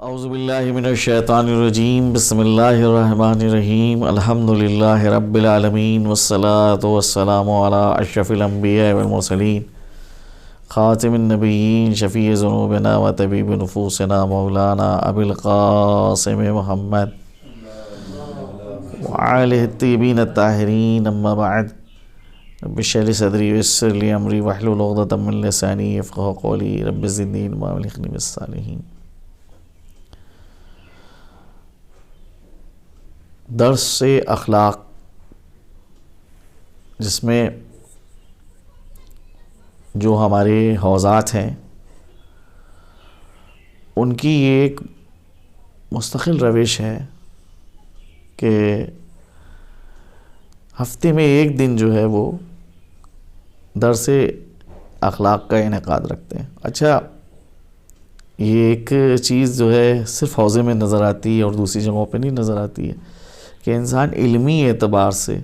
اعوذ باللہ من الشیطان الرجیم بسم اللہ الرحمن الرحیم الحمدللہ رب العالمین والصلاة والسلام علی اشرف الانبیاء والمرسلین خاتم النبیین شفیع ذنوبنا و طبیب نفوسنا مولانا ابی القاسم محمد وآلہ الطیبین الطاہرین اما بعد رب اشرح لی صدری ویسر لی امری واحلل عقدۃ من لسانی یفقہوا قولی رب زدنی علما والحقنی بالصالحین۔ درس اخلاق، جس میں جو ہمارے حوزات ہیں ان کی ایک مستقل روش ہے کہ ہفتے میں ایک دن جو ہے وہ درس اخلاق کا انعقاد رکھتے ہیں۔ اچھا، یہ ایک چیز جو ہے صرف حوزے میں نظر آتی ہے اور دوسری جگہوں پہ نہیں نظر آتی ہے کہ انسان علمی اعتبار سے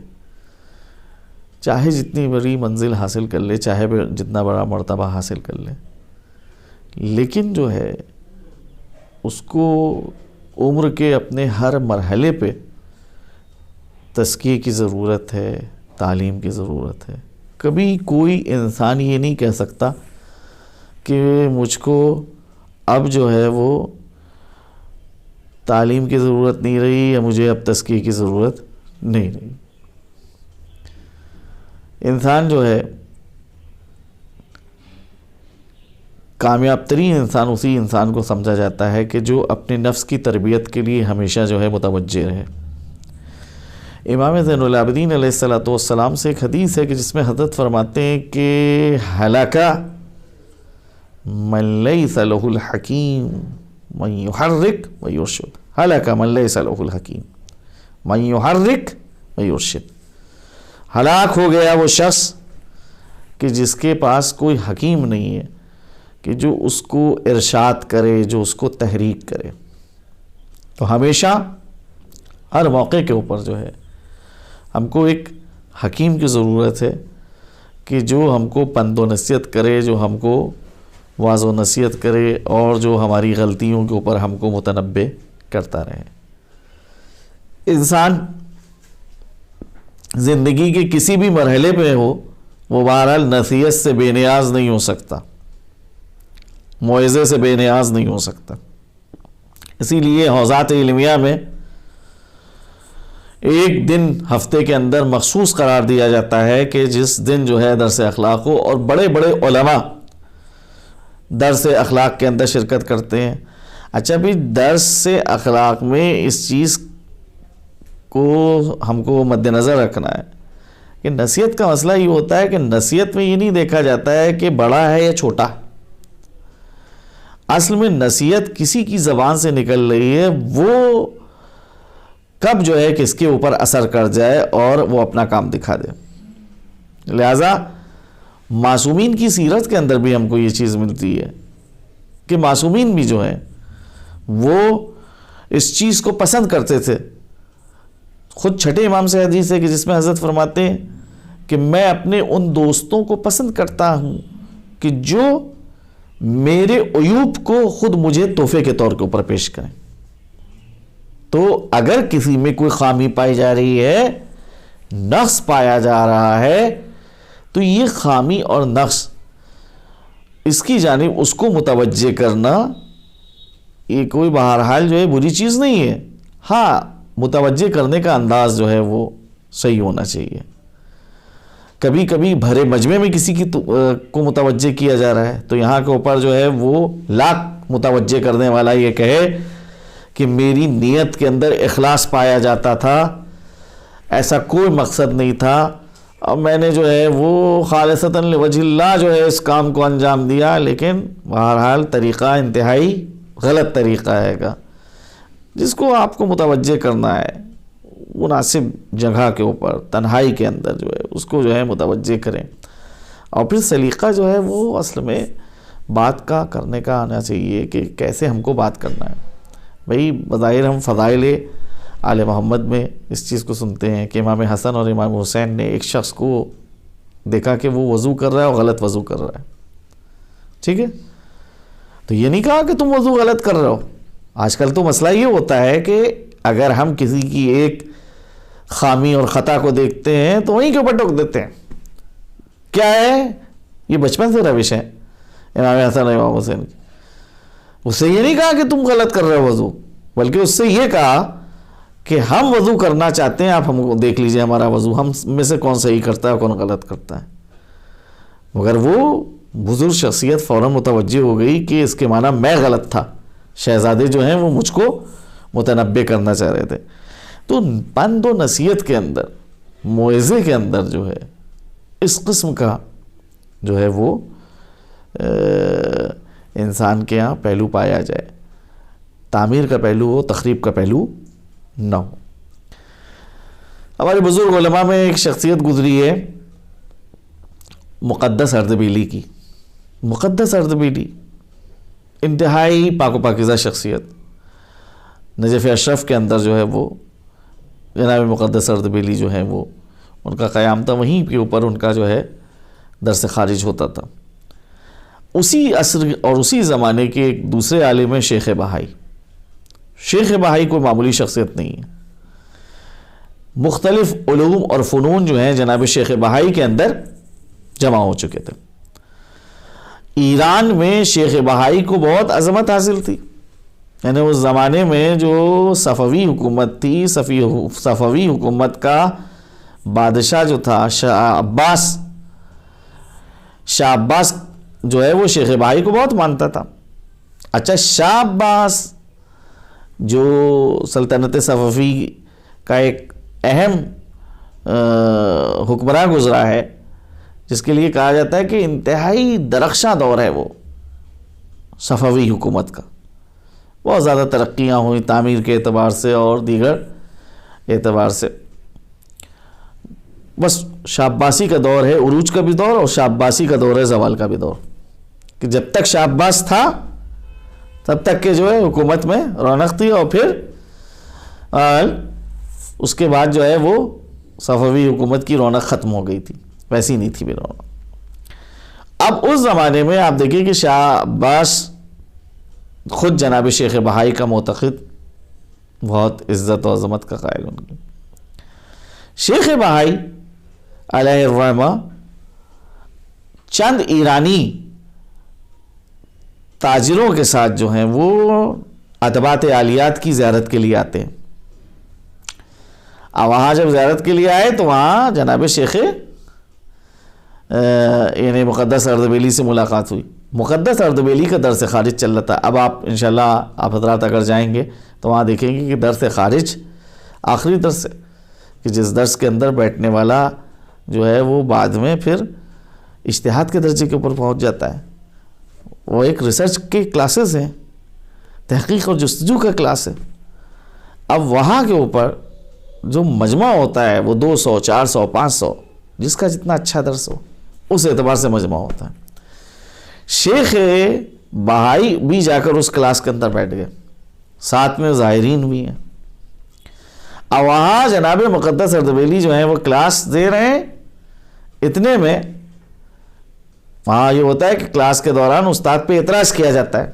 چاہے جتنی بڑی منزل حاصل کر لے، چاہے جتنا بڑا مرتبہ حاصل کر لے، لیکن جو ہے اس کو عمر کے اپنے ہر مرحلے پہ تزکیے کی ضرورت ہے، تعلیم کی ضرورت ہے۔ کبھی کوئی انسان یہ نہیں کہہ سکتا کہ مجھ کو اب جو ہے وہ تعلیم کی ضرورت نہیں رہی یا مجھے اب تزکیے کی ضرورت نہیں رہی۔ انسان جو ہے کامیاب ترین انسان اسی انسان کو سمجھا جاتا ہے کہ جو اپنے نفس کی تربیت کے لیے ہمیشہ جو ہے متوجہ رہے۔ امام زین العابدین علیہ السلام سے ایک حدیث ہے کہ جس میں حضرت فرماتے ہیں کہ ہلاکا من لیس لہ الحکیم من یحرک و یرشد، ہلاک من لیس لہ الحکیم من یحرک و یرشد، ہلاک ہو گیا وہ شخص کہ جس کے پاس کوئی حکیم نہیں ہے کہ جو اس کو ارشاد کرے، جو اس کو تحریک کرے۔ تو ہمیشہ ہر موقع کے اوپر جو ہے ہم کو ایک حکیم کی ضرورت ہے کہ جو ہم کو پند و نصیحت کرے، جو ہم کو واعظ و نصیحت کرے اور جو ہماری غلطیوں کے اوپر ہم کو متنبہ کرتا رہے۔ انسان زندگی کے کسی بھی مرحلے پہ ہو، وہ بہرحال نصیحت سے بے نیاز نہیں ہو سکتا، موعظے سے بے نیاز نہیں ہو سکتا۔ اسی لیے حوزات علمیہ میں ایک دن ہفتے کے اندر مخصوص قرار دیا جاتا ہے کہ جس دن جو ہے درس اخلاق ہو، اور بڑے بڑے علماء درس اخلاق کے اندر شرکت کرتے ہیں۔ اچھا بھی درس اخلاق میں اس چیز کو ہم کو مد نظر رکھنا ہے کہ نصیحت کا مسئلہ یہ ہوتا ہے کہ نصیحت میں یہ نہیں دیکھا جاتا ہے کہ بڑا ہے یا چھوٹا۔ اصل میں نصیحت کسی کی زبان سے نکل رہی ہے، وہ کب جو ہے کس کے اوپر اثر کر جائے اور وہ اپنا کام دکھا دے۔ لہذا معصومین کی سیرت کے اندر بھی ہم کو یہ چیز ملتی ہے کہ معصومین بھی جو ہیں وہ اس چیز کو پسند کرتے تھے۔ خود چھٹے امام سے حدیث ہے کہ جس میں حضرت فرماتے ہیں کہ میں اپنے ان دوستوں کو پسند کرتا ہوں کہ جو میرے عیوب کو خود مجھے تحفے کے طور کے اوپر پیش کریں۔ تو اگر کسی میں کوئی خامی پائی جا رہی ہے، نقص پایا جا رہا ہے، تو یہ خامی اور نقص اس کی جانب اس کو متوجہ کرنا یہ کوئی بہرحال جو ہے بری چیز نہیں ہے۔ ہاں، متوجہ کرنے کا انداز جو ہے وہ صحیح ہونا چاہیے۔ کبھی کبھی بھرے مجمع میں کسی کی کو متوجہ کیا جا رہا ہے تو یہاں کے اوپر جو ہے وہ لاکھ متوجہ کرنے والا یہ کہے کہ میری نیت کے اندر اخلاص پایا جاتا تھا، ایسا کوئی مقصد نہیں تھا، اب میں نے جو ہے وہ خالصتاً لوجہ اللہ جو ہے اس کام کو انجام دیا، لیکن بہرحال طریقہ انتہائی غلط طریقہ ہے گا۔ جس کو آپ کو متوجہ کرنا ہے مناسب جگہ کے اوپر تنہائی کے اندر جو ہے اس کو جو ہے متوجہ کریں، اور پھر سلیقہ جو ہے وہ اصل میں بات کا کرنے کا آنا چاہیے کہ کیسے ہم کو بات کرنا ہے۔ بھئی بظاہر ہم فضائل آل محمد میں اس چیز کو سنتے ہیں کہ امام حسن اور امام حسین نے ایک شخص کو دیکھا کہ وہ وضو کر رہا ہے اور غلط وضو کر رہا ہے، ٹھیک ہے؟ تو یہ نہیں کہا کہ تم وضو غلط کر رہے ہو، آج کل تو مسئلہ یہ ہوتا ہے کہ اگر ہم کسی کی ایک خامی اور خطا کو دیکھتے ہیں تو وہیں کے اوپر ٹوک دیتے ہیں. کیا ہے یہ؟ بچپن سے روش ہے امام حسن امام حسین کی. اس سے یہ نہیں کہا کہ تم غلط کر رہے ہو وضو، بلکہ اس سے یہ کہا کہ ہم وضو کرنا چاہتے ہیں، آپ ہم کو دیکھ لیجئے ہمارا وضو، ہم میں سے کون صحیح کرتا ہے کون غلط کرتا ہے. مگر وہ بزرگ شخصیت فوراً متوجہ ہو گئی کہ اس کے معنی میں غلط تھا، شہزادے جو ہیں وہ مجھ کو متنبع کرنا چاہ رہے تھے. تو پند و نصیحت کے اندر، موعظے کے اندر جو ہے اس قسم کا جو ہے وہ انسان کے ہاں پہلو پایا جائے، تعمیر کا پہلو ہو، تخریب کا پہلو نہ ہو. ہمارے بزرگ علماء میں ایک شخصیت گزری ہے مقدس اردبیلی کی. مقدس اردبیلی انتہائی پاک و پاکیزہ شخصیت. نجف اشرف کے اندر جو ہے وہ جناب مقدس اردبیلی جو ہے وہ ان کا قیام تھا، وہیں کے اوپر ان کا جو ہے درس خارج ہوتا تھا. اسی عصر اور اسی زمانے کے ایک دوسرے عالم ہیں شیخ بہائی. شیخ بہائی کوئی معمولی شخصیت نہیں ہے. مختلف علوم اور فنون جو ہیں جناب شیخ بہائی کے اندر جمع ہو چکے تھے. ایران میں شیخ بہائی کو بہت عظمت حاصل تھی. یعنی اس زمانے میں جو صفوی حکومت تھی، صفوی حکومت کا بادشاہ جو تھا شاہ عباس جو ہے وہ شیخ بہائی کو بہت مانتا تھا. اچھا، شاہ عباس جو سلطنت صفوی کا ایک اہم حکمراں گزرا ہے، جس کے لیے کہا جاتا ہے کہ انتہائی درخشاں دور ہے وہ صفوی حکومت کا. بہت زیادہ ترقیاں ہوئیں تعمیر کے اعتبار سے اور دیگر اعتبار سے. بس شاہ عباسی کا دور ہے عروج کا بھی دور، اور شاہ عباسی کا دور ہے زوال کا بھی دور، کہ جب تک شاہ عباس تھا تب تک کہ جو ہے حکومت میں رونق تھی، اور پھر اس کے بعد جو ہے وہ صفوی حکومت کی رونق ختم ہو گئی تھی، ویسی نہیں تھی بھی رونق. اب اس زمانے میں آپ دیکھیں کہ شاہ عباس خود جناب شیخ بہائی کا معتقد، بہت عزت و عظمت کا قائل ان کی. شیخ بہائی علیہ الرحمہ چند ایرانی تاجروں کے ساتھ جو ہیں وہ ادبات عالیات کی زیارت کے لیے آتے ہیں. اور وہاں جب زیارت کے لیے آئے تو وہاں جناب شیخ یعنی مقدس اردبیلی سے ملاقات ہوئی. مقدس اردبیلی کا درس خارج چل رہا تھا. اب آپ انشاءاللہ آپ حضرات اگر جائیں گے تو وہاں دیکھیں گے کہ درس خارج آخری درس ہے، کہ جس درس کے اندر بیٹھنے والا جو ہے وہ بعد میں پھر اجتہاد کے درجے کے اوپر پہنچ جاتا ہے. وہ ایک ریسرچ کے کلاسز ہیں، تحقیق اور جستجو کا کلاس ہے. اب وہاں کے اوپر جو مجمع ہوتا ہے وہ 200 400 500 جس کا جتنا اچھا درس ہو اس اعتبار سے مجمع ہوتا ہے. شیخ بہائی بھی جا کر اس کلاس کے اندر بیٹھ گئے، ساتھ میں ظاہرین بھی ہیں. اور وہاں جناب مقدس اردبیلی جو ہیں وہ کلاس دے رہے ہیں. اتنے میں وہاں یہ ہوتا ہے کہ کلاس کے دوران استاد پہ اعتراض کیا جاتا ہے،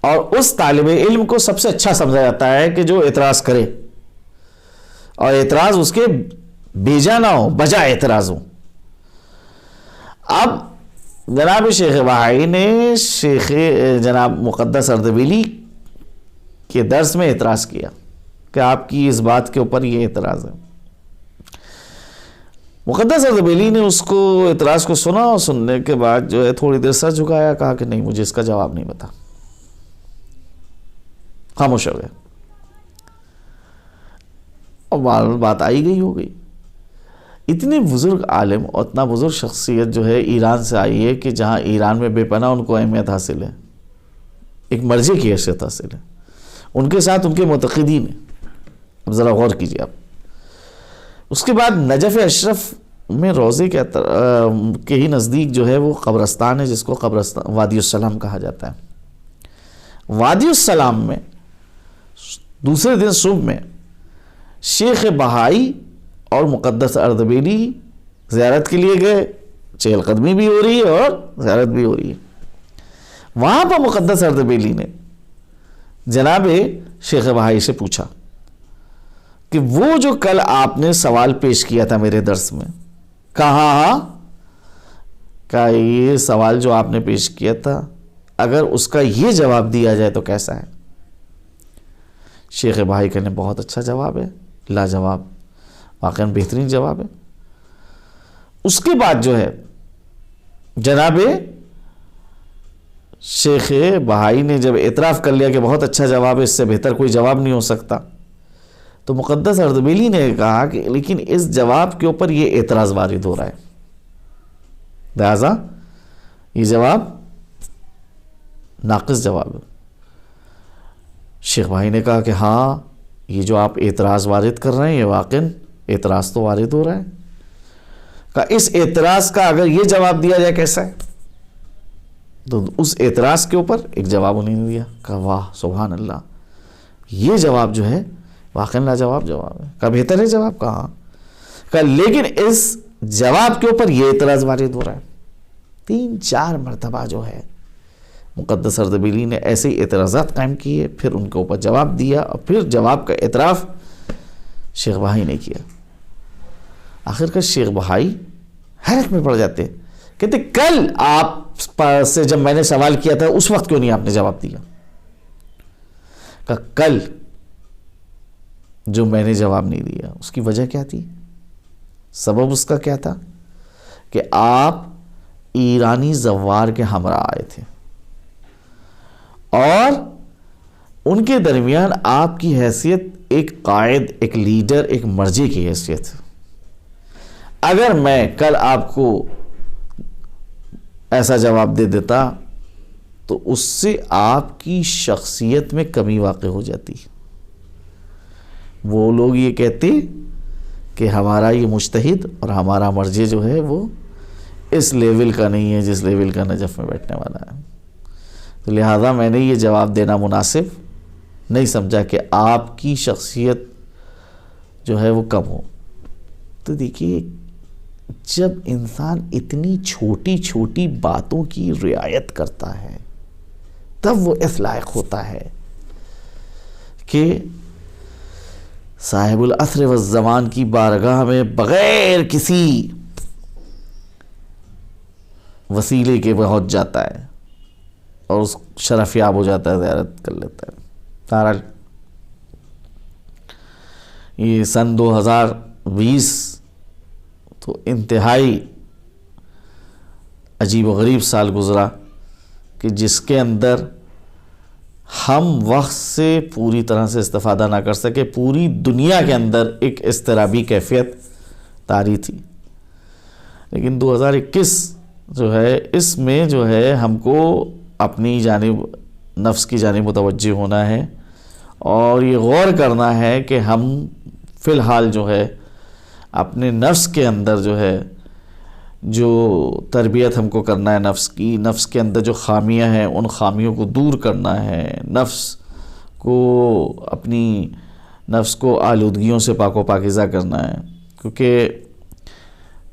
اور اس طالب علم کو سب سے اچھا سمجھا جاتا ہے کہ جو اعتراض کرے، اور اعتراض اس کے بیجا نہ ہو، بجا اعتراض ہو. اب جناب شیخ بہائی نے شیخ جناب مقدس اردبیلی کے درس میں اعتراض کیا کہ آپ کی اس بات کے اوپر یہ اعتراض ہے. مقدس اردبیلی نے اس کو اعتراض کو سنا، اور سننے کے بعد جو ہے تھوڑی دیر سر جھکایا، کہا کہ نہیں مجھے اس کا جواب نہیں پتا، خاموش ہو گئے. اور بات آئی گئی ہو گئی. اتنے بزرگ عالم اور اتنا بزرگ شخصیت جو ہے ایران سے آئی ہے کہ جہاں ایران میں بے پناہ ان کو اہمیت حاصل ہے، ایک مرجع کی حیثیت حاصل ہے. ان کے ساتھ ان کے معتقدین ہیں. اب ذرا غور کیجیے آپ. اس کے بعد نجف اشرف میں روضے کے ہی نزدیک جو ہے وہ قبرستان ہے، جس کو قبرستان وادی السلام کہا جاتا ہے. وادی السلام میں دوسرے دن صبح میں شیخ بہائی اور مقدس اردبیلی زیارت کے لیے گئے. چہل قدمی بھی ہو رہی ہے اور زیارت بھی ہو رہی ہے. وہاں پر مقدس اردبیلی نے جناب شیخ بہائی سے پوچھا کہ وہ جو کل آپ نے سوال پیش کیا تھا میرے درس میں، کہا کہ یہ سوال جو آپ نے پیش کیا تھا اگر اس کا یہ جواب دیا جائے تو کیسا ہے؟ شیخ بہائی کہنے بہت اچھا جواب ہے، لاجواب، واقعاً بہترین جواب ہے۔ اس کے بعد جو ہے جناب شیخ بہائی نے جب اعتراف کر لیا کہ بہت اچھا جواب ہے، اس سے بہتر کوئی جواب نہیں ہو سکتا، تو مقدس اردبیلی نے کہا کہ لیکن اس جواب کے اوپر یہ اعتراض وارد ہو رہا ہے، لہذا یہ جواب ناقص جواب ہے۔ شیخ بھائی نے کہا کہ ہاں یہ جو آپ اعتراض وارد کر رہے ہیں یہ واقعاً اعتراض تو وارد ہو رہا ہے، کہ اس اعتراض کا اگر یہ جواب دیا جائے کیسا ہے؟ تو اس اعتراض کے اوپر ایک جواب انہوں نے دیا، کہا واہ سبحان اللہ، یہ جواب جو ہے واقعاً لاجواب جواب ہے۔ کہا بہتر ہے جواب؟ کہا کہا لیکن اس جواب کے اوپر یہ اعتراض وارد ہو رہا ہے۔ 3-4 مرتبہ جو ہے مقدس اردبیلی نے ایسے ہی اعتراضات قائم کیے، پھر ان کے اوپر جواب دیا، اور پھر جواب کا اعتراف شیخ بہائی نے کیا۔ آخر کار شیخ بہائی حیرت میں پڑ جاتے، کہتے کل آپ سے جب میں نے سوال کیا تھا اس وقت کیوں نہیں آپ نے جواب دیا؟ کہ کل جو میں نے جواب نہیں دیا اس کی وجہ کیا تھی؟ سبب اس کا کیا تھا کہ آپ ایرانی زوار کے ہمراہ آئے تھے اور ان کے درمیان آپ کی حیثیت ایک قائد، ایک لیڈر، ایک مرجع کی حیثیت ہے۔ اگر میں کل آپ کو ایسا جواب دے دیتا تو اس سے آپ کی شخصیت میں کمی واقع ہو جاتی۔ وہ لوگ یہ کہتے کہ ہمارا یہ مجتہد اور ہمارا مرجع جو ہے وہ اس لیول کا نہیں ہے جس لیول کا نجف میں بیٹھنے والا ہے، تو لہذا میں نے یہ جواب دینا مناسب نہیں سمجھا کہ آپ کی شخصیت جو ہے وہ کم ہو۔ تو دیکھیے جب انسان اتنی چھوٹی چھوٹی باتوں کی رعایت کرتا ہے تب وہ اس لائق ہوتا ہے کہ صاحب العصر والزمان کی بارگاہ میں بغیر کسی وسیلے کے پہنچ جاتا ہے اور اس شرف یاب ہو جاتا ہے، زیارت کر لیتا ہے۔ بہرحال یہ سن 2020 تو انتہائی عجیب و غریب سال گزرا کہ جس کے اندر ہم وقت سے پوری طرح سے استفادہ نہ کر سکے، پوری دنیا کے اندر ایک اضطرابی کیفیت طاری تھی۔ لیکن 2021 جو ہے اس میں جو ہے ہم کو اپنی جانب، نفس کی جانب متوجہ ہونا ہے اور یہ غور کرنا ہے کہ ہم فی الحال جو ہے اپنے نفس کے اندر جو ہے جو تربیت ہم کو کرنا ہے نفس کی، نفس کے اندر جو خامیاں ہیں ان خامیوں کو دور کرنا ہے، نفس کو اپنی نفس کو آلودگیوں سے پاک و پاکیزہ کرنا ہے، کیونکہ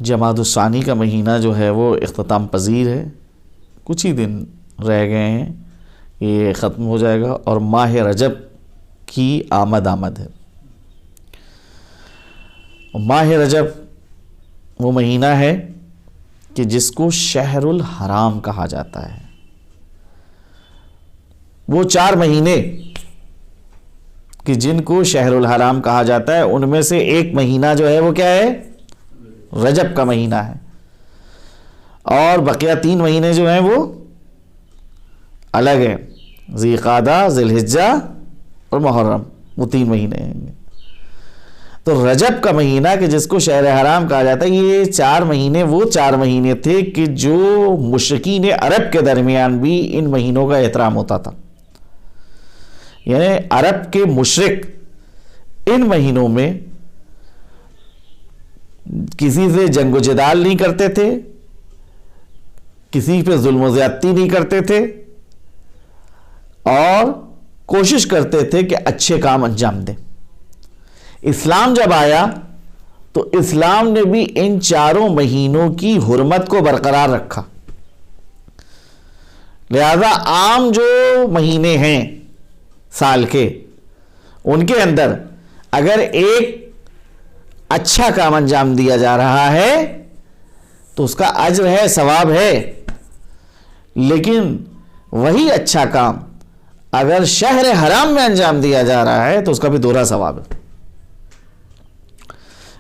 جمادی الثانی کا مہینہ جو ہے وہ اختتام پذیر ہے، کچھ ہی دن رہ گئے ہیں، یہ ختم ہو جائے گا اور ماہ رجب کی آمد ہے۔ ماہ رجب وہ مہینہ ہے کہ جس کو شہر الحرام کہا جاتا ہے۔ وہ 4 مہینے کہ جن کو شہر الحرام کہا جاتا ہے ان میں سے ایک مہینہ جو ہے وہ کیا ہے؟ رجب کا مہینہ ہے، اور بقیہ 3 مہینے جو ہیں وہ الگ ہیں، ذی قعدہ، ذی الحجہ اور محرم، وہ 3 مہینے ہیں۔ تو رجب کا مہینہ کہ جس کو شہر حرام کہا جاتا ہے، یہ 4 مہینے وہ 4 مہینے تھے کہ جو مشرکین عرب کے درمیان بھی ان مہینوں کا احترام ہوتا تھا، یعنی عرب کے مشرک ان مہینوں میں کسی سے جنگ و جدال نہیں کرتے تھے، کسی پہ ظلم و زیادتی نہیں کرتے تھے، اور کوشش کرتے تھے کہ اچھے کام انجام دیں۔ اسلام جب آیا تو اسلام نے بھی ان 4 مہینوں کی حرمت کو برقرار رکھا، لہذا عام جو مہینے ہیں سال کے، ان کے اندر اگر ایک اچھا کام انجام دیا جا رہا ہے تو اس کا اجر ہے، ثواب ہے، لیکن وہی اچھا کام اگر شہر حرام میں انجام دیا جا رہا ہے تو اس کا بھی دوہرا ثواب ہے۔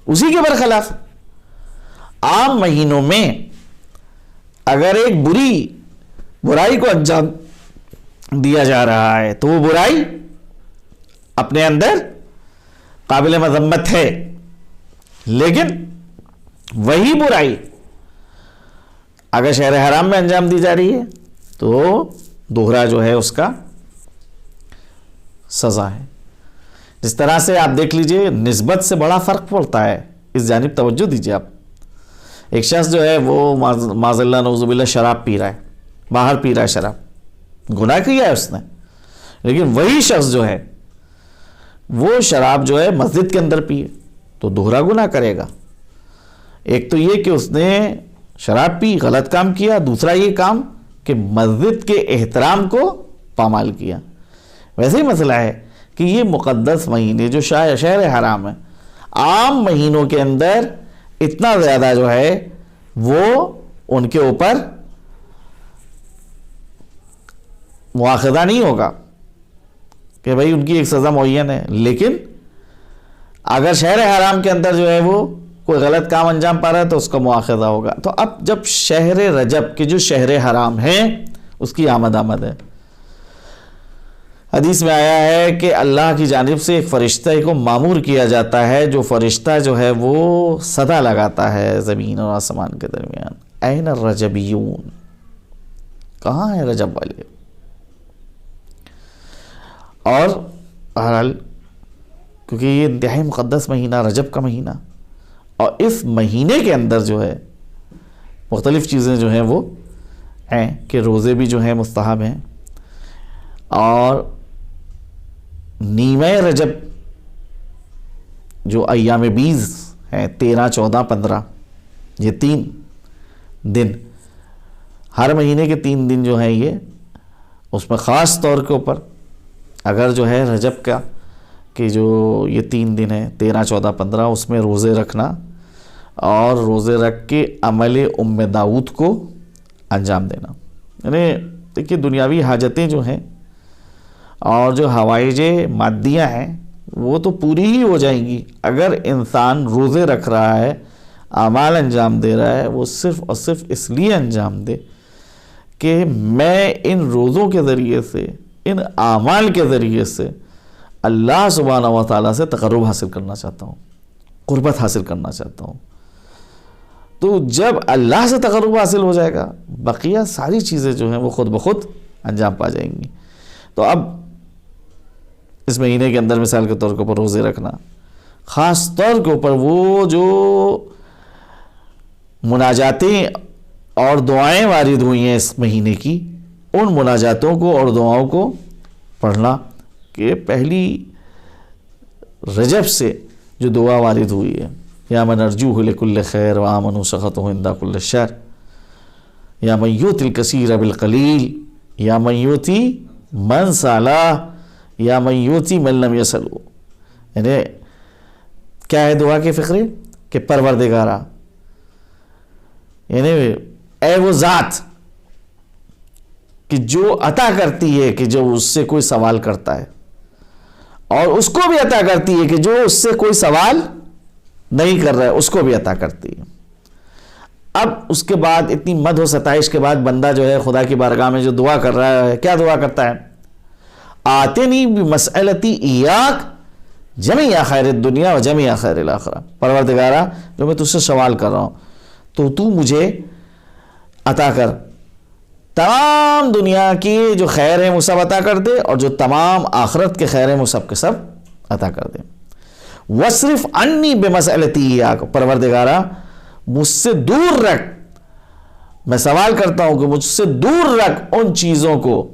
اسی کے برخلاف عام مہینوں میں اگر ایک برائی کو انجام دیا جا رہا ہے تو وہ برائی اپنے اندر قابل مذمت ہے، لیکن وہی برائی اگر شہر حرام میں انجام دی جا رہی ہے تو دوہرا جو ہے اس کا سزا ہے۔ جس طرح سے آپ دیکھ لیجئے نسبت سے بڑا فرق پڑتا ہے، اس جانب توجہ دیجئے آپ۔ ایک شخص جو ہے وہ معاذ اللہ نعوذ باللہ شراب پی رہا ہے، باہر پی رہا ہے شراب، گناہ کیا ہے اس نے، لیکن وہی شخص جو ہے وہ شراب جو ہے مسجد کے اندر پیے تو دوہرا گناہ کرے گا۔ ایک تو یہ کہ اس نے شراب پی، غلط کام کیا، دوسرا یہ کام کہ مسجد کے احترام کو پامال کیا۔ ویسے ہی مسئلہ ہے کہ یہ مقدس مہینے جو شہر حرام ہے، عام مہینوں کے اندر اتنا زیادہ جو ہے وہ ان کے اوپر مواخذہ نہیں ہوگا کہ بھئی ان کی ایک سزا معین ہے، لیکن اگر شہر حرام کے اندر جو ہے وہ کوئی غلط کام انجام پا رہا ہے تو اس کا مواخذہ ہوگا۔ تو اب جب شہر رجب کے جو شہر حرام ہے اس کی آمد ہے، حدیث میں آیا ہے کہ اللہ کی جانب سے ایک فرشتہ کو مامور کیا جاتا ہے، جو فرشتہ جو ہے وہ صدا لگاتا ہے زمین اور آسمان کے درمیان، این الرجبیون، کہاں ہے رجب والے؟ اور بہرحال کیونکہ یہ انتہائی مقدس مہینہ رجب کا مہینہ، اور اس مہینے کے اندر جو ہے مختلف چیزیں جو ہیں وہ ہیں کہ روزے بھی جو ہیں مستحب ہیں، اور نیمہ رجب جو ایام بیز ہیں 13، 14، 15، یہ 3 دن، ہر مہینے کے 3 دن جو ہیں یہ اس میں خاص طور کے اوپر اگر جو ہے رجب کا کہ جو یہ 3 دن ہیں 13، 14، 15، اس میں روزے رکھنا اور روزے رکھ کے عمل ام داؤد کو انجام دینا، یعنی دیکھیے دنیاوی حاجتیں جو ہیں اور جو حوائج مادیہ ہیں وہ تو پوری ہی ہو جائیں گی اگر انسان روزے رکھ رہا ہے، اعمال انجام دے رہا ہے، وہ صرف اور صرف اس لیے انجام دے کہ میں ان روزوں کے ذریعے سے، ان اعمال کے ذریعے سے اللہ سبحانہ و تعالیٰ سے تقرب حاصل کرنا چاہتا ہوں، قربت حاصل کرنا چاہتا ہوں۔ تو جب اللہ سے تقرب حاصل ہو جائے گا بقیہ ساری چیزیں جو ہیں وہ خود بخود انجام پا جائیں گی۔ تو اب اس مہینے کے اندر مثال کے طور کے اوپر روزے رکھنا، خاص طور کے اوپر وہ جو مناجاتیں اور دعائیں وارد ہوئی ہیں اس مہینے کی، ان مناجاتوں کو اور دعاؤں کو پڑھنا، کہ پہلی رجب سے جو دعا وارد ہوئی ہے، یا من ارجوہ لکل خیر وآمن سخطہ عند کل شر، یا من یؤتی الکثیر بالقلیل، یا من یؤتی من سالہ، یا من یؤتی من لم یسلو۔ یعنی کیا ہے دعا کے فقرے کہ پروردگارا، یعنی اے وہ ذات کہ جو عطا کرتی ہے کہ جو اس سے کوئی سوال کرتا ہے، اور اس کو بھی عطا کرتی ہے کہ جو اس سے کوئی سوال نہیں کر رہا ہے اس کو بھی عطا کرتی ہے۔ اب اس کے بعد اتنی مدح و ستائش کے بعد بندہ جو ہے خدا کی بارگاہ میں جو دعا کر رہا ہے، کیا دعا کرتا ہے؟ آتنی بمسئلتی ایاک جمیع خیر الدنیا و جمیع خیر الاخرہ، پروردگارا جو میں تجھ سے سوال کر رہا ہوں تو مجھے عطا کر، تمام دنیا کی جو خیر ہے وہ سب عطا کر دے، اور جو تمام آخرت کے خیر ہیں وہ سب کے سب عطا کر دے۔ وَاصْرِفْ عَنِّي بِمَسْأَلَتِي إِيَّاكَ، پروردگارا مجھ سے دور رکھ، میں سوال کرتا ہوں کہ مجھ سے دور رکھ ان چیزوں کو،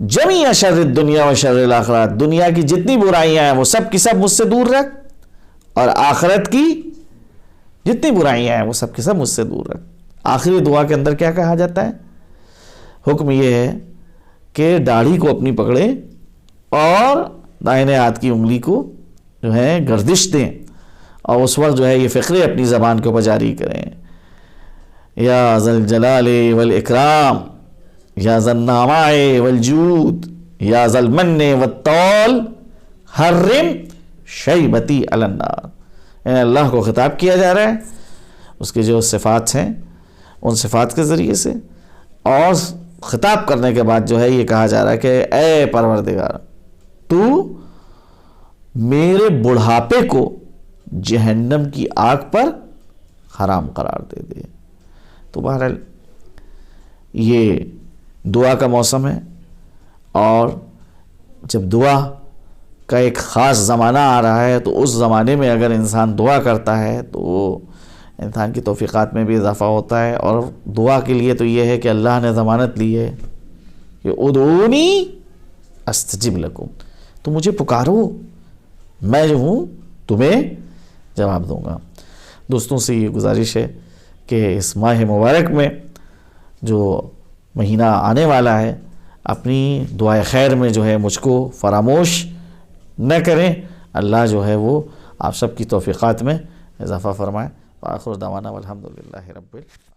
جمیع شر الدنیا و شر الاخرہ، دنیا کی جتنی برائیاں ہیں وہ سب کی سب مجھ سے دور رکھ، اور آخرت کی جتنی برائیاں ہیں وہ سب کی سب مجھ سے دور رکھ۔ آخری دعا کے اندر کیا کہا جاتا ہے؟ حکم یہ ہے کہ داڑھی کو اپنی پکڑیں اور دائنے ہاتھ کی انگلی کو جو ہے گردش دیں، اور اس وقت جو ہے یہ فقرے اپنی زبان کے اوپر جاری کریں، یا ذا الجلال والاکرام، یا ذا النعماء والجود، یا ذا المن والطول، حرم شیبتی علی النار. یعنی اللہ کو خطاب کیا جا رہا ہے، اس کے جو صفات ہیں ان صفات کے ذریعے سے، اور خطاب کرنے کے بعد جو ہے یہ کہا جا رہا ہے کہ اے پروردگار تو میرے بڑھاپے کو جہنم کی آگ پر حرام قرار دے دے. تو بہرحال یہ دعا کا موسم ہے، اور جب دعا کا ایک خاص زمانہ آ رہا ہے تو اس زمانے میں اگر انسان دعا کرتا ہے تو انسان کی توفیقات میں بھی اضافہ ہوتا ہے. اور دعا کے لیے تو یہ ہے کہ اللہ نے ضمانت لی ہے کہ ادعونی استجب لکم، تو مجھے پکارو، میں جو ہوں تمہیں جواب دوں گا. دوستوں سے یہ گزارش ہے کہ اس ماہ مبارک میں جو مہینہ آنے والا ہے اپنی دعائے خیر میں جو ہے مجھ کو فراموش نہ کریں. اللہ جو ہے وہ آپ سب کی توفیقات میں اضافہ فرمائے. وآخر دعوانا والحمدللہ رب العالمین.